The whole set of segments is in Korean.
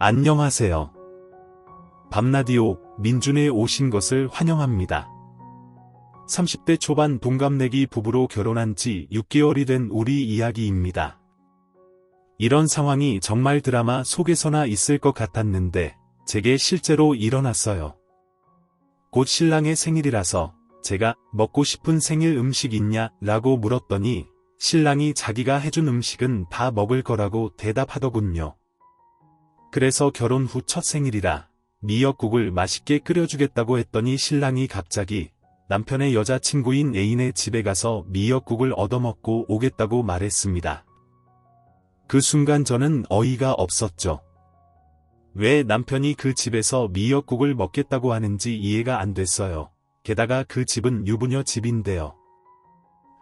안녕하세요. 밤라디오 민준에 오신 것을 환영합니다. 30대 초반 동갑내기 부부로 결혼한 지 6개월이 된 우리 이야기입니다. 이런 상황이 정말 드라마 속에서나 있을 것 같았는데 제게 실제로 일어났어요. 곧 신랑의 생일이라서 제가 먹고 싶은 생일 음식 있냐 라고 물었더니 신랑이 자기가 해준 음식은 다 먹을 거라고 대답하더군요. 그래서 결혼 후 첫 생일이라 미역국을 맛있게 끓여주겠다고 했더니 신랑이 갑자기 남편의 여자친구인 애인의 집에 가서 미역국을 얻어먹고 오겠다고 말했습니다. 그 순간 저는 어이가 없었죠. 왜 남편이 그 집에서 미역국을 먹겠다고 하는지 이해가 안 됐어요. 게다가 그 집은 유부녀 집인데요.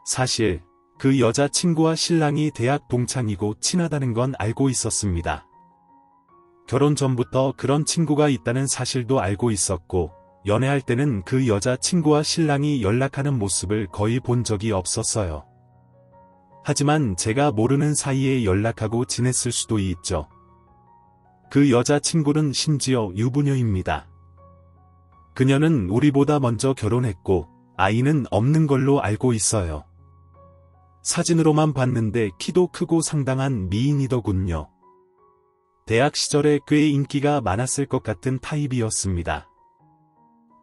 사실 그 여자친구와 신랑이 대학 동창이고 친하다는 건 알고 있었습니다. 결혼 전부터 그런 친구가 있다는 사실도 알고 있었고 연애할 때는 그 여자친구와 신랑이 연락하는 모습을 거의 본 적이 없었어요. 하지만 제가 모르는 사이에 연락하고 지냈을 수도 있죠. 그 여자친구는 심지어 유부녀입니다. 그녀는 우리보다 먼저 결혼했고 아이는 없는 걸로 알고 있어요. 사진으로만 봤는데 키도 크고 상당한 미인이더군요. 대학 시절에 꽤 인기가 많았을 것 같은 타입이었습니다.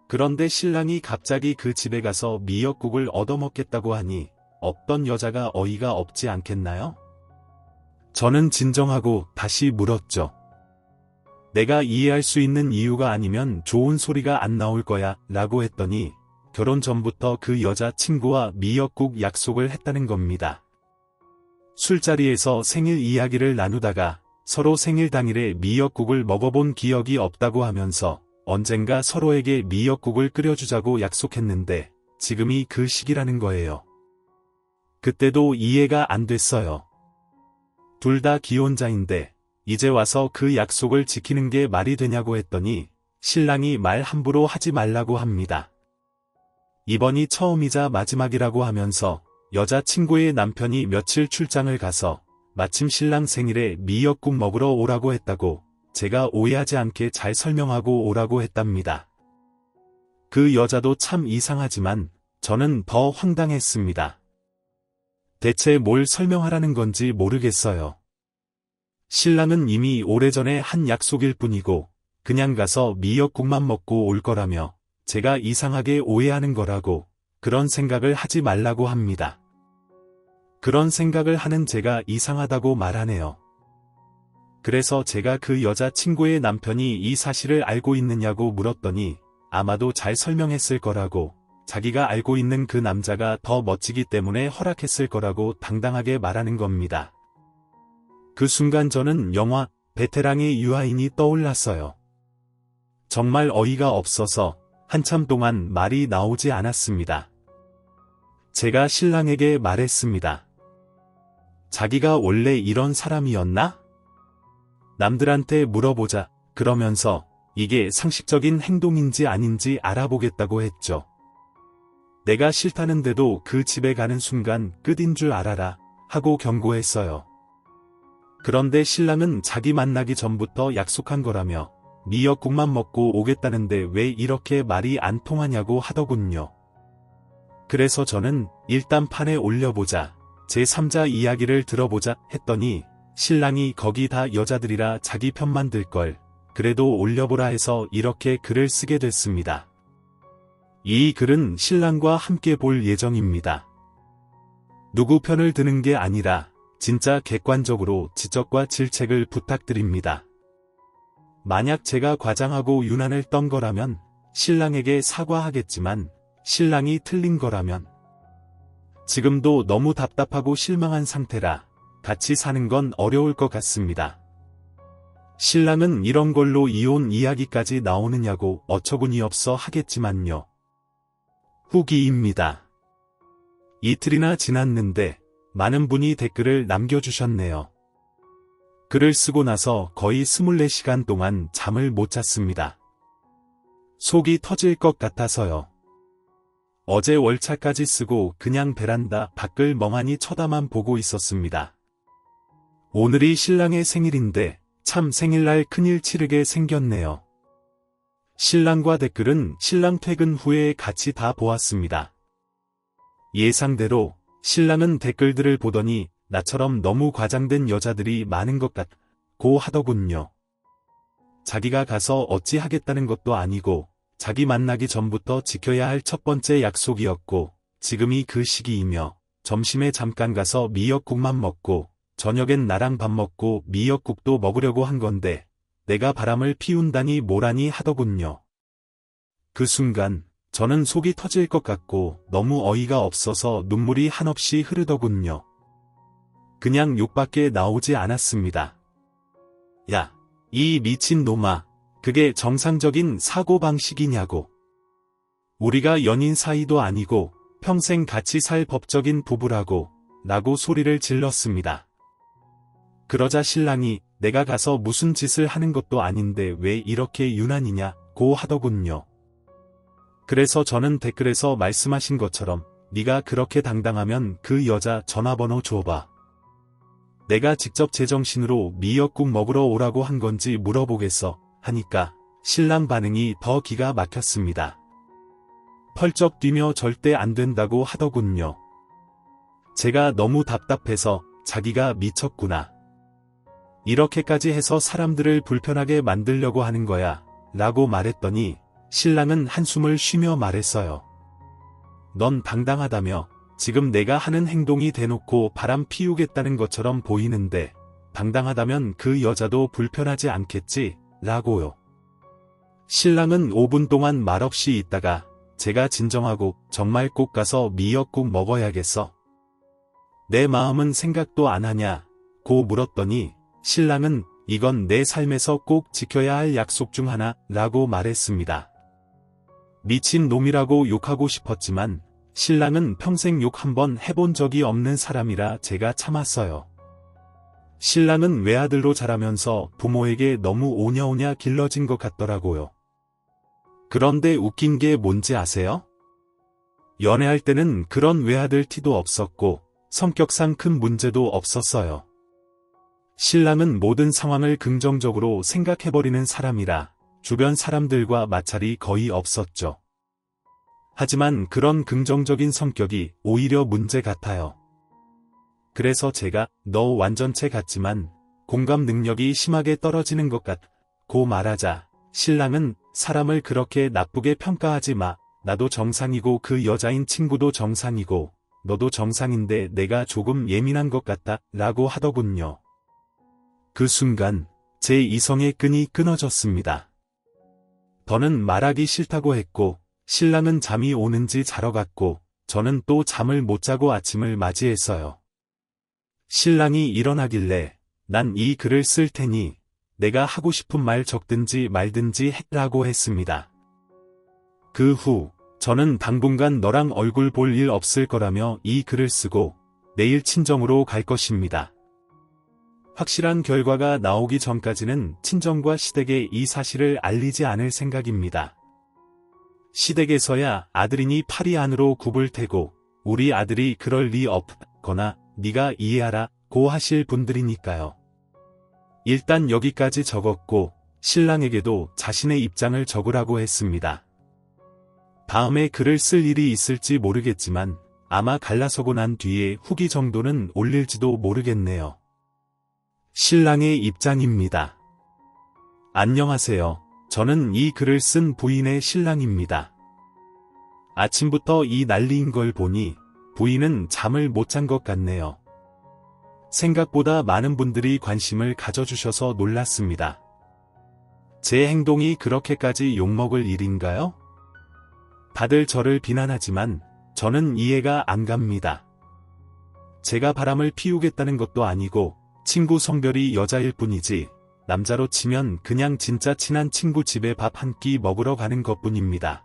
그런데 신랑이 갑자기 그 집에 가서 미역국을 얻어먹겠다고 하니 없던 여자가 어이가 없지 않겠나요? 저는 진정하고 다시 물었죠. 내가 이해할 수 있는 이유가 아니면 좋은 소리가 안 나올 거야 라고 했더니 결혼 전부터 그 여자친구와 미역국 약속을 했다는 겁니다. 술자리에서 생일 이야기를 나누다가 서로 생일 당일에 미역국을 먹어본 기억이 없다고 하면서 언젠가 서로에게 미역국을 끓여주자고 약속했는데 지금이 그 시기라는 거예요. 그때도 이해가 안 됐어요. 둘 다 기혼자인데 이제 와서 그 약속을 지키는 게 말이 되냐고 했더니 신랑이 말 함부로 하지 말라고 합니다. 이번이 처음이자 마지막이라고 하면서 여자친구의 남편이 며칠 출장을 가서 마침 신랑 생일에 미역국 먹으러 오라고 했다고 제가 오해하지 않게 잘 설명하고 오라고 했답니다. 그 여자도 참 이상하지만 저는 더 황당했습니다. 대체 뭘 설명하라는 건지 모르겠어요. 신랑은 이미 오래전에 한 약속일 뿐이고 그냥 가서 미역국만 먹고 올 거라며 제가 이상하게 오해하는 거라고 그런 생각을 하지 말라고 합니다. 그런 생각을 하는 제가 이상하다고 말하네요. 그래서 제가 그 여자친구의 남편이 이 사실을 알고 있느냐고 물었더니 아마도 잘 설명했을 거라고 자기가 알고 있는 그 남자가 더 멋지기 때문에 허락했을 거라고 당당하게 말하는 겁니다. 그 순간 저는 영화 베테랑의 유아인이 떠올랐어요. 정말 어이가 없어서 한참 동안 말이 나오지 않았습니다. 제가 신랑에게 말했습니다. 자기가 원래 이런 사람이었나? 남들한테 물어보자 그러면서 이게 상식적인 행동인지 아닌지 알아보겠다고 했죠. 내가 싫다는데도 그 집에 가는 순간 끝인 줄 알아라 하고 경고했어요. 그런데 신랑은 자기 만나기 전부터 약속한 거라며 미역국만 먹고 오겠다는데 왜 이렇게 말이 안 통하냐고 하더군요. 그래서 저는 일단 판에 올려보자. 제3자 이야기를 들어보자 했더니 신랑이 거기 다 여자들이라 자기 편만 들걸 그래도 올려보라 해서 이렇게 글을 쓰게 됐습니다. 이 글은 신랑과 함께 볼 예정입니다. 누구 편을 드는 게 아니라 진짜 객관적으로 지적과 질책을 부탁드립니다. 만약 제가 과장하고 유난을 떤 거라면 신랑에게 사과하겠지만 신랑이 틀린 거라면 지금도 너무 답답하고 실망한 상태라 같이 사는 건 어려울 것 같습니다. 신랑은 이런 걸로 이혼 이야기까지 나오느냐고 어처구니 없어 하겠지만요. 후기입니다. 이틀이나 지났는데 많은 분이 댓글을 남겨주셨네요. 글을 쓰고 나서 거의 24시간 동안 잠을 못 잤습니다. 속이 터질 것 같아서요. 어제 월차까지 쓰고 그냥 베란다 밖을 멍하니 쳐다만 보고 있었습니다. 오늘이 신랑의 생일인데 참 생일날 큰일 치르게 생겼네요. 신랑과 댓글은 신랑 퇴근 후에 같이 다 보았습니다. 예상대로 신랑은 댓글들을 보더니 나처럼 너무 과장된 여자들이 많은 것 같고 하더군요. 자기가 가서 어찌 하겠다는 것도 아니고 자기 만나기 전부터 지켜야 할 첫 번째 약속이었고 지금이 그 시기이며 점심에 잠깐 가서 미역국만 먹고 저녁엔 나랑 밥 먹고 미역국도 먹으려고 한 건데 내가 바람을 피운다니 뭐라니 하더군요. 그 순간 저는 속이 터질 것 같고 너무 어이가 없어서 눈물이 한없이 흐르더군요. 그냥 욕밖에 나오지 않았습니다. 야, 이 미친 놈아, 그게 정상적인 사고방식이냐고. 우리가 연인 사이도 아니고 평생 같이 살 법적인 부부라고 라고 소리를 질렀습니다. 그러자 신랑이 내가 가서 무슨 짓을 하는 것도 아닌데 왜 이렇게 유난이냐고 하더군요. 그래서 저는 댓글에서 말씀하신 것처럼 네가 그렇게 당당하면 그 여자 전화번호 줘봐. 내가 직접 제정신으로 미역국 먹으러 오라고 한 건지 물어보겠어 하니까 신랑 반응이 더 기가 막혔습니다. 펄쩍 뛰며 절대 안 된다고 하더군요. 제가 너무 답답해서 자기가 미쳤구나. 이렇게까지 해서 사람들을 불편하게 만들려고 하는 거야 라고 말했더니 신랑은 한숨을 쉬며 말했어요. 넌 당당하다며 지금 내가 하는 행동이 대놓고 바람 피우겠다는 것처럼 보이는데 당당하다면 그 여자도 불편하지 않겠지? 라고요. 신랑은 5분 동안 말없이 있다가 제가 진정하고 정말 꼭 가서 미역국 먹어야겠어. 내 마음은 생각도 안 하냐고 물었더니 신랑은 이건 내 삶에서 꼭 지켜야 할 약속 중 하나 라고 말했습니다. 미친 놈이라고 욕하고 싶었지만 신랑은 평생 욕 한번 해본 적이 없는 사람이라 제가 참았어요. 신랑은 외아들로 자라면서 부모에게 너무 오냐오냐 길러진 것 같더라고요. 그런데 웃긴 게 뭔지 아세요? 연애할 때는 그런 외아들 티도 없었고 성격상 큰 문제도 없었어요. 신랑은 모든 상황을 긍정적으로 생각해버리는 사람이라 주변 사람들과 마찰이 거의 없었죠. 하지만 그런 긍정적인 성격이 오히려 문제 같아요. 그래서 제가 너 완전체 같지만 공감 능력이 심하게 떨어지는 것 같고 말하자 신랑은 사람을 그렇게 나쁘게 평가하지 마. 나도 정상이고 그 여자인 친구도 정상이고 너도 정상인데 내가 조금 예민한 것 같다 라고 하더군요. 그 순간 제 이성의 끈이 끊어졌습니다. 더는 말하기 싫다고 했고 신랑은 잠이 오는지 자러 갔고 저는 또 잠을 못 자고 아침을 맞이했어요. 신랑이 일어나길래 난 이 글을 쓸 테니 내가 하고 싶은 말 적든지 말든지 해라고 했습니다. 그 후 저는 당분간 너랑 얼굴 볼 일 없을 거라며 이 글을 쓰고 내일 친정으로 갈 것입니다. 확실한 결과가 나오기 전까지는 친정과 시댁에 이 사실을 알리지 않을 생각입니다. 시댁에서야 아들이니 팔이 안으로 굽을 테고 우리 아들이 그럴 리 없거나 네가 이해하라 고 하실 분들이니까요. 일단 여기까지 적었고 신랑에게도 자신의 입장을 적으라고 했습니다. 다음에 글을 쓸 일이 있을지 모르겠지만 아마 갈라서고 난 뒤에 후기 정도는 올릴지도 모르겠네요. 신랑의 입장입니다. 안녕하세요. 저는 이 글을 쓴 부인의 신랑입니다. 아침부터 이 난리인 걸 보니 부인은 잠을 못 잔 것 같네요. 생각보다 많은 분들이 관심을 가져주셔서 놀랐습니다. 제 행동이 그렇게까지 욕먹을 일인가요? 다들 저를 비난하지만 저는 이해가 안 갑니다. 제가 바람을 피우겠다는 것도 아니고 친구 성별이 여자일 뿐이지 남자로 치면 그냥 진짜 친한 친구 집에 밥 한 끼 먹으러 가는 것뿐입니다.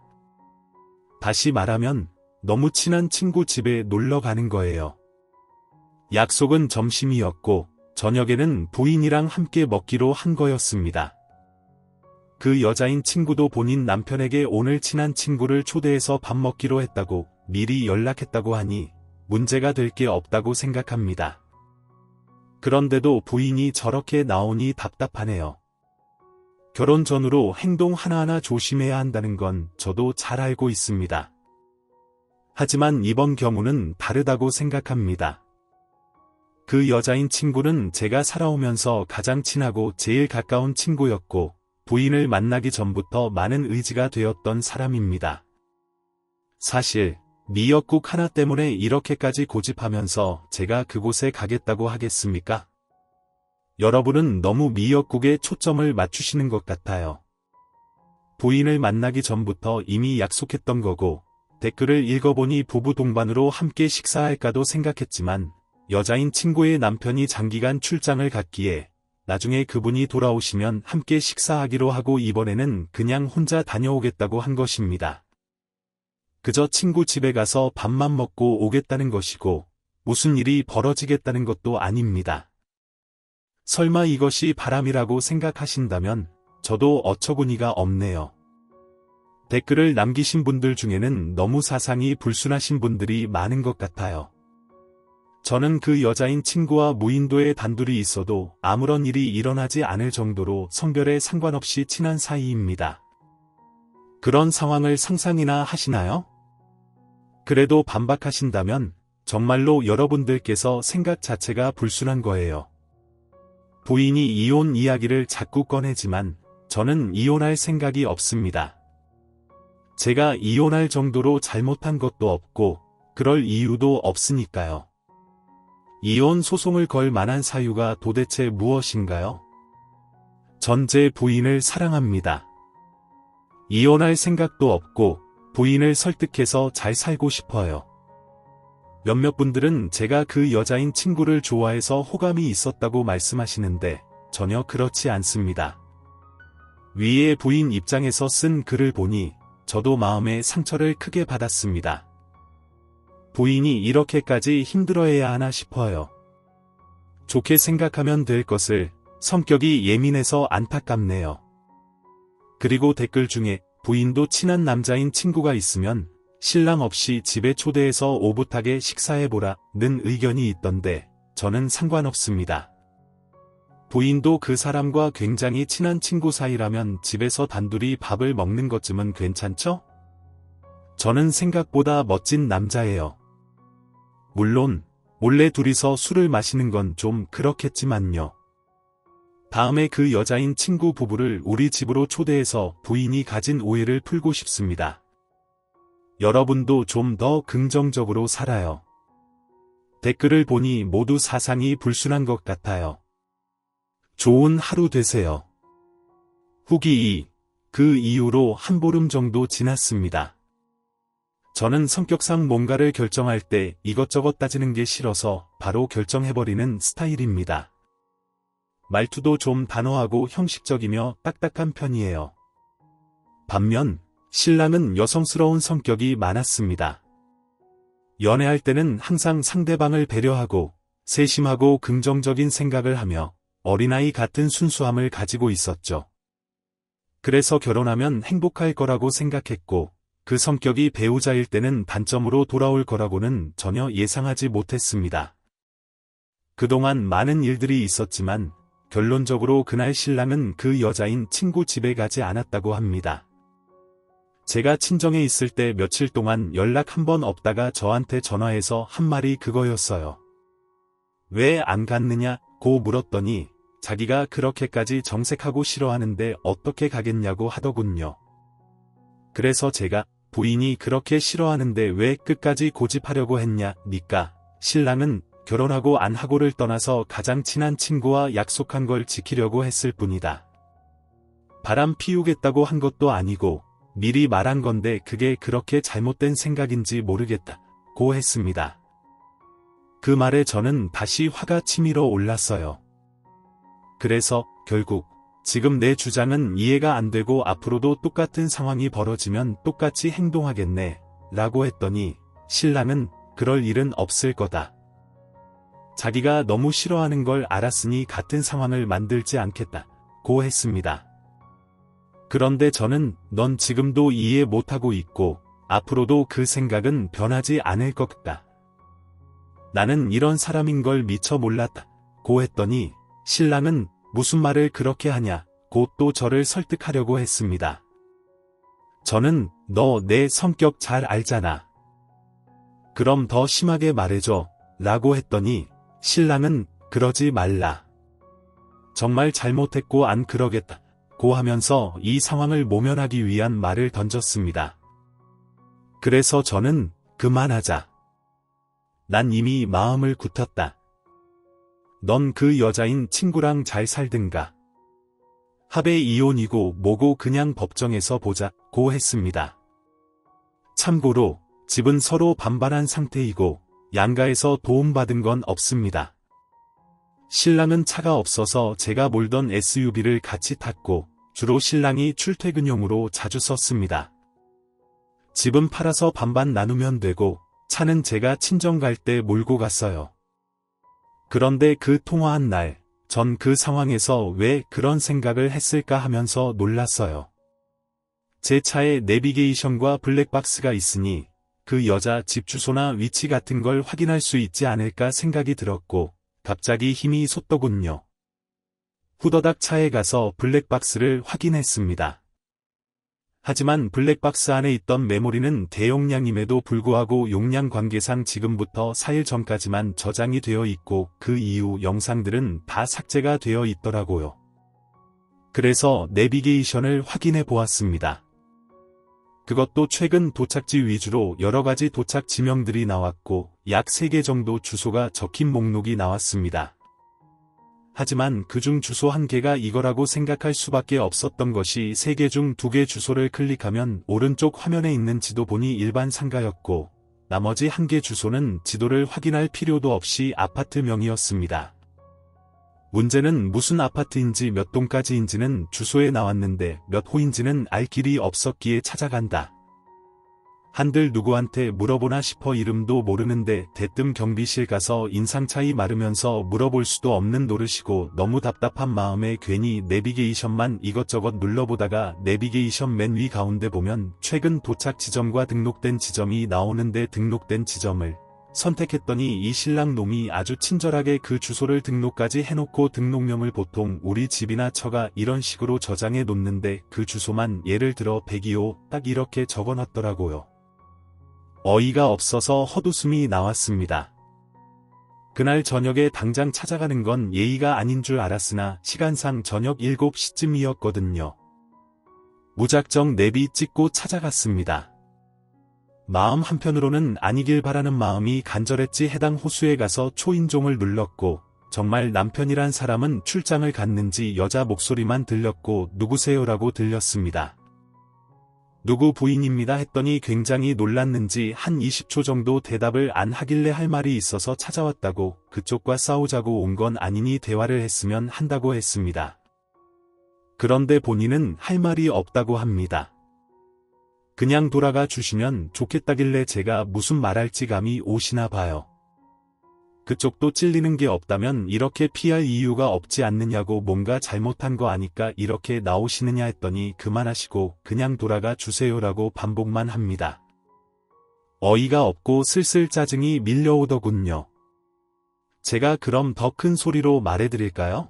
다시 말하면 너무 친한 친구 집에 놀러 가는 거예요. 약속은 점심이었고 저녁에는 부인이랑 함께 먹기로 한 거였습니다. 그 여자인 친구도 본인 남편에게 오늘 친한 친구를 초대해서 밥 먹기로 했다고 미리 연락했다고 하니 문제가 될 게 없다고 생각합니다. 그런데도 부인이 저렇게 나오니 답답하네요. 결혼 전후로 행동 하나하나 조심해야 한다는 건 저도 잘 알고 있습니다. 하지만 이번 경우는 다르다고 생각합니다. 그 여자인 친구는 제가 살아오면서 가장 친하고 제일 가까운 친구였고 부인을 만나기 전부터 많은 의지가 되었던 사람입니다. 사실 미역국 하나 때문에 이렇게까지 고집하면서 제가 그곳에 가겠다고 하겠습니까? 여러분은 너무 미역국에 초점을 맞추시는 것 같아요. 부인을 만나기 전부터 이미 약속했던 거고 댓글을 읽어보니 부부 동반으로 함께 식사할까도 생각했지만 여자인 친구의 남편이 장기간 출장을 갔기에 나중에 그분이 돌아오시면 함께 식사하기로 하고 이번에는 그냥 혼자 다녀오겠다고 한 것입니다. 그저 친구 집에 가서 밥만 먹고 오겠다는 것이고 무슨 일이 벌어지겠다는 것도 아닙니다. 설마 이것이 바람이라고 생각하신다면 저도 어처구니가 없네요. 댓글을 남기신 분들 중에는 너무 사상이 불순하신 분들이 많은 것 같아요. 저는 그 여자인 친구와 무인도에 단둘이 있어도 아무런 일이 일어나지 않을 정도로 성별에 상관없이 친한 사이입니다. 그런 상황을 상상이나 하시나요? 그래도 반박하신다면 정말로 여러분들께서 생각 자체가 불순한 거예요. 부인이 이혼 이야기를 자꾸 꺼내지만 저는 이혼할 생각이 없습니다. 제가 이혼할 정도로 잘못한 것도 없고 그럴 이유도 없으니까요. 이혼 소송을 걸 만한 사유가 도대체 무엇인가요? 전 제 부인을 사랑합니다. 이혼할 생각도 없고 부인을 설득해서 잘 살고 싶어요. 몇몇 분들은 제가 그 여자인 친구를 좋아해서 호감이 있었다고 말씀하시는데 전혀 그렇지 않습니다. 위에 부인 입장에서 쓴 글을 보니 저도 마음에 상처를 크게 받았습니다. 부인이 이렇게까지 힘들어해야 하나 싶어요. 좋게 생각하면 될 것을 성격이 예민해서 안타깝네요. 그리고 댓글 중에 부인도 친한 남자인 친구가 있으면 신랑 없이 집에 초대해서 오붓하게 식사해보라는 의견이 있던데 저는 상관없습니다. 부인도 그 사람과 굉장히 친한 친구 사이라면 집에서 단둘이 밥을 먹는 것쯤은 괜찮죠? 저는 생각보다 멋진 남자예요. 물론 몰래 둘이서 술을 마시는 건 좀 그렇겠지만요. 다음에 그 여자인 친구 부부를 우리 집으로 초대해서 부인이 가진 오해를 풀고 싶습니다. 여러분도 좀 더 긍정적으로 살아요. 댓글을 보니 모두 사상이 불순한 것 같아요. 좋은 하루 되세요. 후기 2. 그 이후로 한 보름 정도 지났습니다. 저는 성격상 뭔가를 결정할 때 이것저것 따지는 게 싫어서 바로 결정해버리는 스타일입니다. 말투도 좀 단호하고 형식적이며 딱딱한 편이에요. 반면 신랑은 여성스러운 성격이 많았습니다. 연애할 때는 항상 상대방을 배려하고 세심하고 긍정적인 생각을 하며 어린아이 같은 순수함을 가지고 있었죠. 그래서 결혼하면 행복할 거라고 생각했고 그 성격이 배우자일 때는 단점으로 돌아올 거라고는 전혀 예상하지 못했습니다. 그동안 많은 일들이 있었지만 결론적으로 그날 신랑은 그 여자인 친구 집에 가지 않았다고 합니다. 제가 친정에 있을 때 며칠 동안 연락 한 번 없다가 저한테 전화해서 한 말이 그거였어요. 왜 안 갔느냐고 물었더니 자기가 그렇게까지 정색하고 싫어하는데 어떻게 가겠냐고 하더군요. 그래서 제가 부인이 그렇게 싫어하는데 왜 끝까지 고집하려고 했냐니까 신랑은 결혼하고 안 하고를 떠나서 가장 친한 친구와 약속한 걸 지키려고 했을 뿐이다. 바람 피우겠다고 한 것도 아니고 미리 말한 건데 그게 그렇게 잘못된 생각인지 모르겠다고 했습니다. 그 말에 저는 다시 화가 치밀어 올랐어요. 그래서 결국 지금 내 주장은 이해가 안 되고 앞으로도 똑같은 상황이 벌어지면 똑같이 행동하겠네 라고 했더니 신랑은 그럴 일은 없을 거다. 자기가 너무 싫어하는 걸 알았으니 같은 상황을 만들지 않겠다고 했습니다. 그런데 저는 넌 지금도 이해 못하고 있고 앞으로도 그 생각은 변하지 않을 것 같다. 나는 이런 사람인 걸 미처 몰랐다 고 했더니 신랑은 무슨 말을 그렇게 하냐 고 또 저를 설득하려고 했습니다. 저는 너 내 성격 잘 알잖아. 그럼 더 심하게 말해줘 라고 했더니 신랑은 그러지 말라. 정말 잘못했고 안 그러겠다 고 하면서 이 상황을 모면하기 위한 말을 던졌습니다. 그래서 저는 그만하자. 난 이미 마음을 굳혔다. 넌 그 여자인 친구랑 잘 살든가. 합의 이혼이고 뭐고 그냥 법정에서 보자 고 했습니다. 참고로 집은 서로 반반한 상태이고 양가에서 도움받은 건 없습니다. 신랑은 차가 없어서 제가 몰던 SUV를 같이 탔고 주로 신랑이 출퇴근용으로 자주 썼습니다. 집은 팔아서 반반 나누면 되고 차는 제가 친정 갈 때 몰고 갔어요. 그런데 그 통화한 날, 전 그 상황에서 왜 그런 생각을 했을까 하면서 놀랐어요. 제 차에 내비게이션과 블랙박스가 있으니 그 여자 집 주소나 위치 같은 걸 확인할 수 있지 않을까 생각이 들었고 갑자기 힘이 솟더군요. 후더닥 차에 가서 블랙박스를 확인했습니다. 하지만 블랙박스 안에 있던 메모리는 대용량임에도 불구하고 용량 관계상 지금부터 4일 전까지만 저장이 되어 있고 그 이후 영상들은 다 삭제가 되어 있더라고요. 그래서 내비게이션을 확인해 보았습니다. 그것도 최근 도착지 위주로 여러가지 도착 지명들이 나왔고 약 3개 정도 주소가 적힌 목록이 나왔습니다. 하지만 그중 주소 1개가 이거라고 생각할 수밖에 없었던 것이 3개 중 2개 주소를 클릭하면 오른쪽 화면에 있는 지도 본이 일반 상가였고 나머지 1개 주소는 지도를 확인할 필요도 없이 아파트명이었습니다. 문제는 무슨 아파트인지 몇 동까지인지는 주소에 나왔는데 몇 호인지는 알 길이 없었기에 찾아간다. 한들 누구한테 물어보나 싶어 이름도 모르는데 대뜸 경비실 가서 인상 차이 마르면서 물어볼 수도 없는 노릇이고 너무 답답한 마음에 괜히 내비게이션만 이것저것 눌러보다가 내비게이션 맨 위 가운데 보면 최근 도착 지점과 등록된 지점이 나오는데 등록된 지점을 선택했더니 이 신랑 놈이 아주 친절하게 그 주소를 등록까지 해놓고 등록명을 보통 우리 집이나 처가 이런 식으로 저장해 놓는데 그 주소만 예를 들어 102호 딱 이렇게 적어놨더라고요. 어이가 없어서 헛웃음이 나왔습니다. 그날 저녁에 당장 찾아가는 건 예의가 아닌 줄 알았으나 시간상 저녁 7시쯤이었거든요. 무작정 내비 찍고 찾아갔습니다. 마음 한편으로는 아니길 바라는 마음이 간절했지 해당 호수에 가서 초인종을 눌렀고 정말 남편이란 사람은 출장을 갔는지 여자 목소리만 들렸고 누구세요라고 들렸습니다. 누구 부인입니다 했더니 굉장히 놀랐는지 한 20초 정도 대답을 안 하길래 할 말이 있어서 찾아왔다고 그쪽과 싸우자고 온 건 아니니 대화를 했으면 한다고 했습니다. 그런데 본인은 할 말이 없다고 합니다. 그냥 돌아가 주시면 좋겠다길래 제가 무슨 말할지 감이 오시나 봐요. 그쪽도 찔리는 게 없다면 이렇게 피할 이유가 없지 않느냐고 뭔가 잘못한 거 아니까 이렇게 나오시느냐 했더니 그만하시고 그냥 돌아가 주세요라고 반복만 합니다. 어이가 없고 슬슬 짜증이 밀려오더군요. 제가 그럼 더 큰 소리로 말해드릴까요?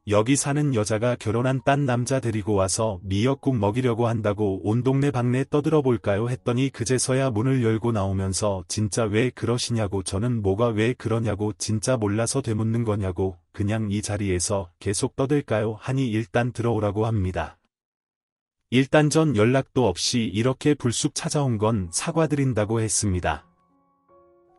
여기 사는 여자가 결혼한 딴 남자 데리고 와서 미역국 먹이려고 한다고 온 동네 방네 떠들어볼까요 했더니 그제서야 문을 열고 나오면서 진짜 왜 그러시냐고 저는 뭐가 왜 그러냐고 진짜 몰라서 되묻는 거냐고 그냥 이 자리에서 계속 떠들까요 하니 일단 들어오라고 합니다. 일단 전 연락도 없이 이렇게 불쑥 찾아온 건 사과드린다고 했습니다.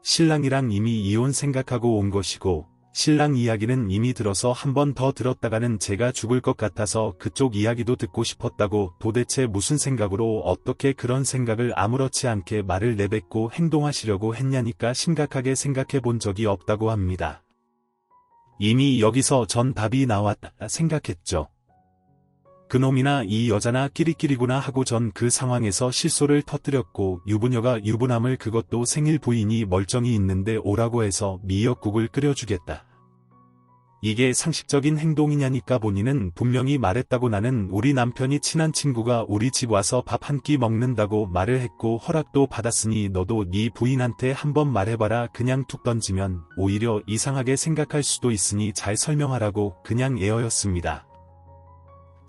신랑이랑 이미 이혼 생각하고 온 것이고 신랑 이야기는 이미 들어서 한 번 더 들었다가는 제가 죽을 것 같아서 그쪽 이야기도 듣고 싶었다고 도대체 무슨 생각으로 어떻게 그런 생각을 아무렇지 않게 말을 내뱉고 행동하시려고 했냐니까 심각하게 생각해 본 적이 없다고 합니다. 이미 여기서 전 답이 나왔다 생각했죠. 그놈이나 이 여자나 끼리끼리구나 하고 전 그 상황에서 실소를 터뜨렸고 유부녀가 유부남을 그것도 생일 부인이 멀쩡히 있는데 오라고 해서 미역국을 끓여주겠다. 이게 상식적인 행동이냐니까 본인은 분명히 말했다고 나는 우리 남편이 친한 친구가 우리 집 와서 밥 한 끼 먹는다고 말을 했고 허락도 받았으니 너도 네 부인한테 한번 말해봐라. 그냥 툭 던지면 오히려 이상하게 생각할 수도 있으니 잘 설명하라고 그냥 에어였습니다.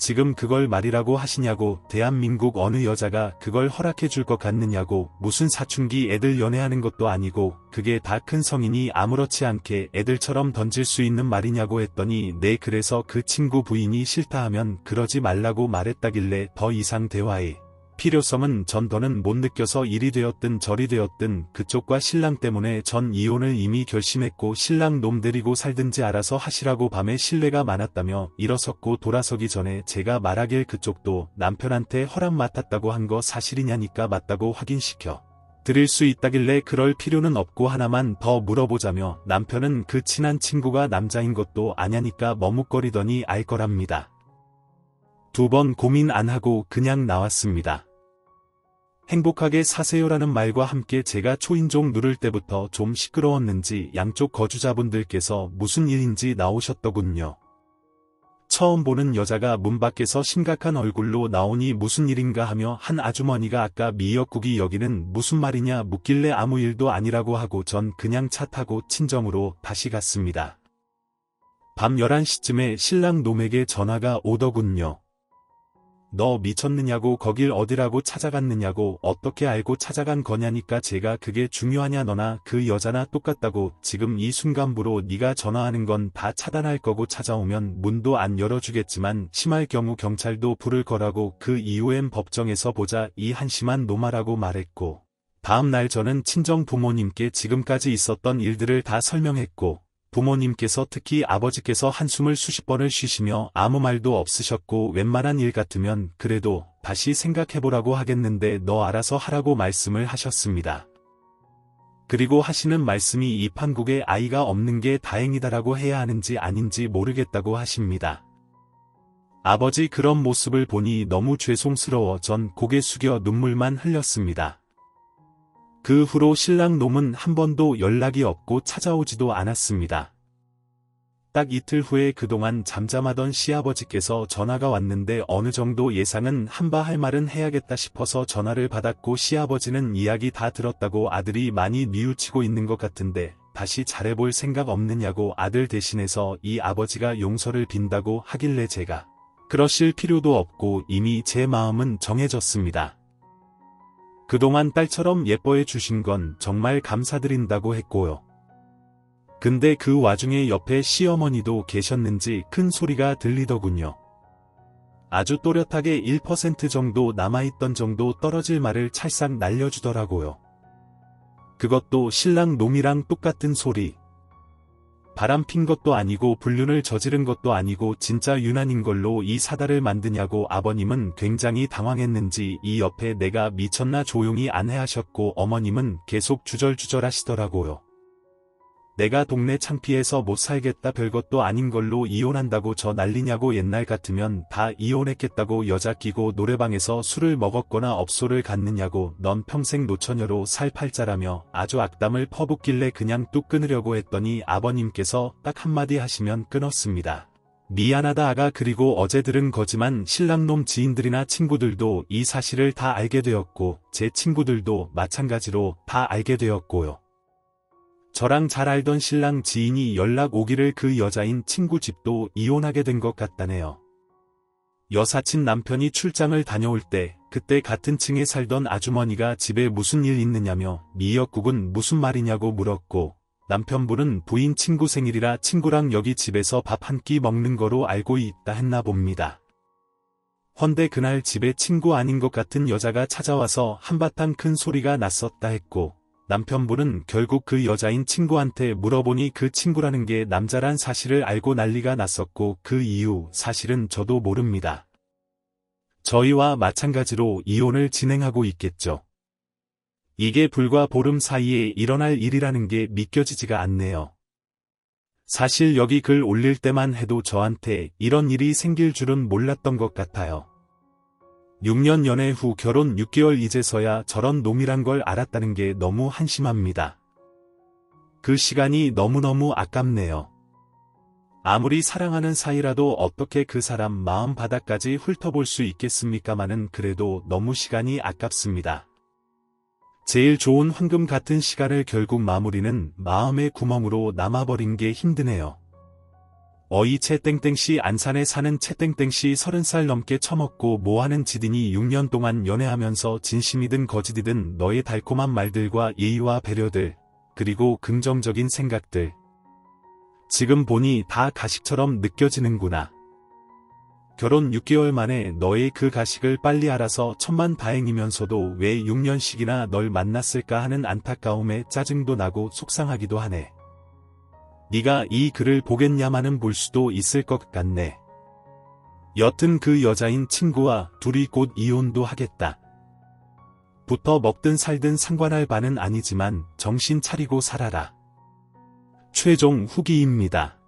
지금 그걸 말이라고 하시냐고. 대한민국 어느 여자가 그걸 허락해 줄 것 같느냐고. 무슨 사춘기 애들 연애하는 것도 아니고 그게 다 큰 성인이 아무렇지 않게 애들처럼 던질 수 있는 말이냐고 했더니 네 그래서 그 친구 부인이 싫다 하면 그러지 말라고 말했다길래 더 이상 대화에 필요성은 전 더는 못 느껴서 이리 되었든 저리 되었든 그쪽과 신랑 때문에 전 이혼을 이미 결심했고 신랑 놈 데리고 살든지 알아서 하시라고 밤에 신뢰가 많았다며 일어섰고 돌아서기 전에 제가 말하길 그쪽도 남편한테 허락 맡았다고 한 거 사실이냐니까 맞다고 확인시켜 드릴 수 있다길래 그럴 필요는 없고 하나만 더 물어보자며 남편은 그 친한 친구가 남자인 것도 아냐니까 머뭇거리더니 알 거랍니다. 2번 고민 안 하고 그냥 나왔습니다. 행복하게 사세요라는 말과 함께 제가 초인종 누를 때부터 좀 시끄러웠는지 양쪽 거주자분들께서 무슨 일인지 나오셨더군요. 처음 보는 여자가 문 밖에서 심각한 얼굴로 나오니 무슨 일인가 하며 한 아주머니가 아까 미역국이 여기는 무슨 말이냐 묻길래 아무 일도 아니라고 하고 전 그냥 차 타고 친정으로 다시 갔습니다. 밤 11시쯤에 신랑 놈에게 전화가 오더군요. 너 미쳤느냐고 거길 어디라고 찾아갔느냐고 어떻게 알고 찾아간 거냐니까 제가 그게 중요하냐 너나 그 여자나 똑같다고 지금 이 순간부로 네가 전화하는 건 다 차단할 거고 찾아오면 문도 안 열어주겠지만 심할 경우 경찰도 부를 거라고 그 이후엔 법정에서 보자 이 한심한 놈아라고 말했고 다음 날 저는 친정 부모님께 지금까지 있었던 일들을 다 설명했고 부모님께서 특히 아버지께서 한숨을 수십 번을 쉬시며 아무 말도 없으셨고 웬만한 일 같으면 그래도 다시 생각해보라고 하겠는데 너 알아서 하라고 말씀을 하셨습니다. 그리고 하시는 말씀이 이 판국에 아이가 없는 게 다행이다라고 해야 하는지 아닌지 모르겠다고 하십니다. 아버지 그런 모습을 보니 너무 죄송스러워 전 고개 숙여 눈물만 흘렸습니다. 그 후로 신랑 놈은 한 번도 연락이 없고 찾아오지도 않았습니다. 딱 이틀 후에 그동안 잠잠하던 시아버지께서 전화가 왔는데 어느 정도 예상은 한바 할 말은 해야겠다 싶어서 전화를 받았고 시아버지는 이야기 다 들었다고 아들이 많이 뉘우치고 있는 것 같은데 다시 잘해볼 생각 없느냐고 아들 대신해서 이 아버지가 용서를 빈다고 하길래 제가 그러실 필요도 없고 이미 제 마음은 정해졌습니다. 그동안 딸처럼 예뻐해 주신 건 정말 감사드린다고 했고요. 근데 그 와중에 옆에 시어머니도 계셨는지 큰 소리가 들리더군요. 아주 또렷하게 1% 정도 남아있던 정도 떨어질 말을 찰싹 날려주더라고요. 그것도 신랑 놈이랑 똑같은 소리. 바람 핀 것도 아니고 불륜을 저지른 것도 아니고 진짜 유난인 걸로 이 사달을 만드냐고 아버님은 굉장히 당황했는지 이 옆에 내가 미쳤나 조용히 안 해 하셨고 어머님은 계속 주절주절 하시더라고요. 내가 동네 창피해서 못 살겠다 별것도 아닌 걸로 이혼한다고 저 난리냐고 옛날 같으면 다 이혼했겠다고 여자 끼고 노래방에서 술을 먹었거나 업소를 갔느냐고 넌 평생 노처녀로 살 팔자라며 아주 악담을 퍼붓길래 그냥 뚝 끊으려고 했더니 아버님께서 딱 한마디 하시면 끊었습니다. 미안하다 아가 그리고 어제 들은 거지만 신랑놈 지인들이나 친구들도 이 사실을 다 알게 되었고 제 친구들도 마찬가지로 다 알게 되었고요. 저랑 잘 알던 신랑 지인이 연락 오기를 그 여자인 친구 집도 이혼하게 된 것 같다네요. 여사친 남편이 출장을 다녀올 때 그때 같은 층에 살던 아주머니가 집에 무슨 일 있느냐며 미역국은 무슨 말이냐고 물었고 남편분은 부인 친구 생일이라 친구랑 여기 집에서 밥 한 끼 먹는 거로 알고 있다 했나 봅니다. 헌데 그날 집에 친구 아닌 것 같은 여자가 찾아와서 한바탕 큰 소리가 났었다 했고 남편분은 결국 그 여자인 친구한테 물어보니 그 친구라는 게 남자란 사실을 알고 난리가 났었고 그 이유 사실은 저도 모릅니다. 저희와 마찬가지로 이혼을 진행하고 있겠죠. 이게 불과 보름 사이에 일어날 일이라는 게 믿겨지지가 않네요. 사실 여기 글 올릴 때만 해도 저한테 이런 일이 생길 줄은 몰랐던 것 같아요. 6년 연애 후 결혼 6개월 이제서야 저런 놈이란 걸 알았다는 게 너무 한심합니다. 그 시간이 너무너무 아깝네요. 아무리 사랑하는 사이라도 어떻게 그 사람 마음 바닥까지 훑어볼 수 있겠습니까마는 그래도 너무 시간이 아깝습니다. 제일 좋은 황금 같은 시간을 결국 마무리는 마음의 구멍으로 남아버린 게 힘드네요. 어이 채땡땡씨 안산에 사는 채땡땡씨 30살 넘게 처먹고 뭐하는 짓이니 6년 동안 연애하면서 진심이든 거짓이든 너의 달콤한 말들과 예의와 배려들, 그리고 긍정적인 생각들. 지금 보니 다 가식처럼 느껴지는구나. 결혼 6개월 만에 너의 그 가식을 빨리 알아서 천만다행이면서도 왜 6년씩이나 널 만났을까 하는 안타까움에 짜증도 나고 속상하기도 하네. 네가 이 글을 보겠냐마는 볼 수도 있을 것 같네. 여튼 그 여자인 친구와 둘이 곧 이혼도 하겠다. 붙어 먹든 살든 상관할 바는 아니지만 정신 차리고 살아라. 최종 후기입니다.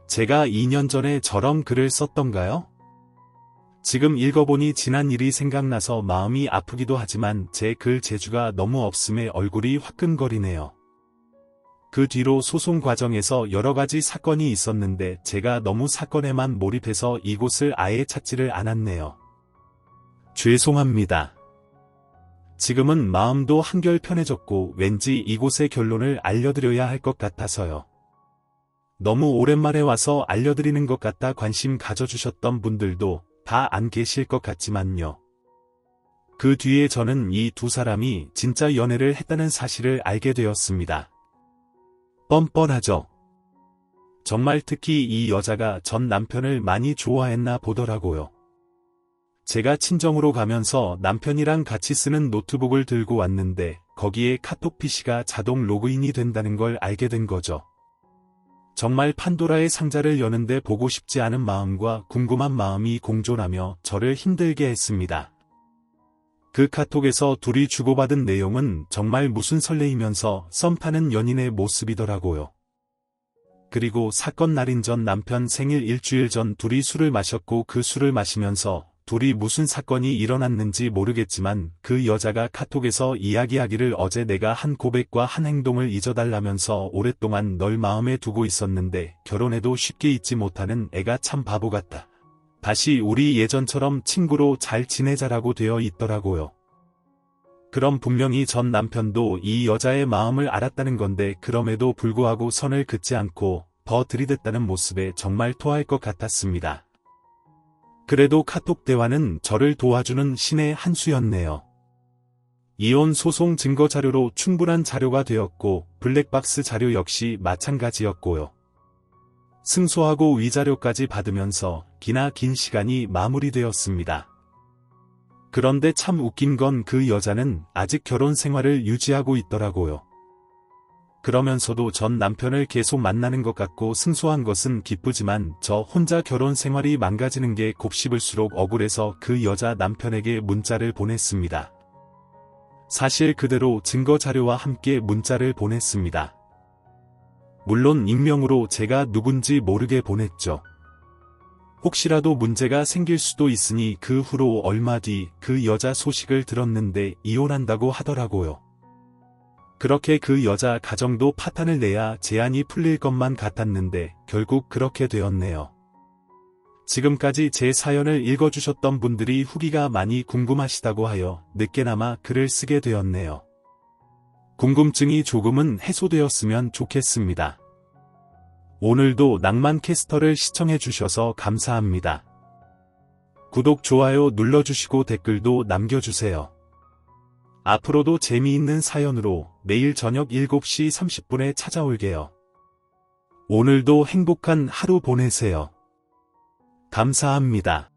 제가 2년 전에 저런 글을 썼던가요? 지금 읽어보니 지난 일이 생각나서 마음이 아프기도 하지만 제 글 재주가 너무 없음에 얼굴이 화끈거리네요. 그 뒤로 소송 과정에서 여러가지 사건이 있었는데 제가 너무 사건에만 몰입해서 이곳을 아예 찾지를 않았네요. 죄송합니다. 지금은 마음도 한결 편해졌고 왠지 이곳의 결론을 알려드려야 할 것 같아서요. 너무 오랜만에 와서 알려드리는 것 같아 관심 가져주셨던 분들도 다 안 계실 것 같지만요. 그 뒤에 저는 이 두 사람이 진짜 연애를 했다는 사실을 알게 되었습니다. 뻔뻔하죠. 정말 특히 이 여자가 전 남편을 많이 좋아했나 보더라고요. 제가 친정으로 가면서 남편이랑 같이 쓰는 노트북을 들고 왔는데 거기에 카톡 PC가 자동 로그인이 된다는 걸 알게 된 거죠. 정말 판도라의 상자를 여는데 보고 싶지 않은 마음과 궁금한 마음이 공존하며 저를 힘들게 했습니다. 그 카톡에서 둘이 주고받은 내용은 정말 무슨 설레이면서 썸 타는 연인의 모습이더라고요. 그리고 사건 날인 전 남편 생일 일주일 전 둘이 술을 마셨고 그 술을 마시면서 둘이 무슨 사건이 일어났는지 모르겠지만 그 여자가 카톡에서 이야기하기를 어제 내가 한 고백과 한 행동을 잊어달라면서 오랫동안 널 마음에 두고 있었는데 결혼해도 쉽게 잊지 못하는 애가 참 바보 같다. 다시 우리 예전처럼 친구로 잘 지내자라고 되어 있더라고요. 그럼 분명히 전 남편도 이 여자의 마음을 알았다는 건데 그럼에도 불구하고 선을 긋지 않고 더 들이댔다는 모습에 정말 토할 것 같았습니다. 그래도 카톡 대화는 저를 도와주는 신의 한 수였네요. 이혼 소송 증거 자료로 충분한 자료가 되었고 블랙박스 자료 역시 마찬가지였고요. 승소하고 위자료까지 받으면서 기나 긴 시간이 마무리되었습니다. 그런데 참 웃긴 건 그 여자는 아직 결혼 생활을 유지하고 있더라고요. 그러면서도 전 남편을 계속 만나는 것 같고 승소한 것은 기쁘지만 저 혼자 결혼 생활이 망가지는 게 곱씹을수록 억울해서 그 여자 남편에게 문자를 보냈습니다. 사실 그대로 증거 자료와 함께 문자를 보냈습니다. 물론 익명으로 제가 누군지 모르게 보냈죠. 혹시라도 문제가 생길 수도 있으니 그 후로 얼마 뒤 그 여자 소식을 들었는데 이혼한다고 하더라고요. 그렇게 그 여자 가정도 파탄을 내야 제한이 풀릴 것만 같았는데 결국 그렇게 되었네요. 지금까지 제 사연을 읽어주셨던 분들이 후기가 많이 궁금하시다고 하여 늦게나마 글을 쓰게 되었네요. 궁금증이 조금은 해소되었으면 좋겠습니다. 오늘도 낭만캐스터를 시청해주셔서 감사합니다. 구독, 좋아요 눌러주시고 댓글도 남겨주세요. 앞으로도 재미있는 사연으로 매일 저녁 7시 30분에 찾아올게요. 오늘도 행복한 하루 보내세요. 감사합니다.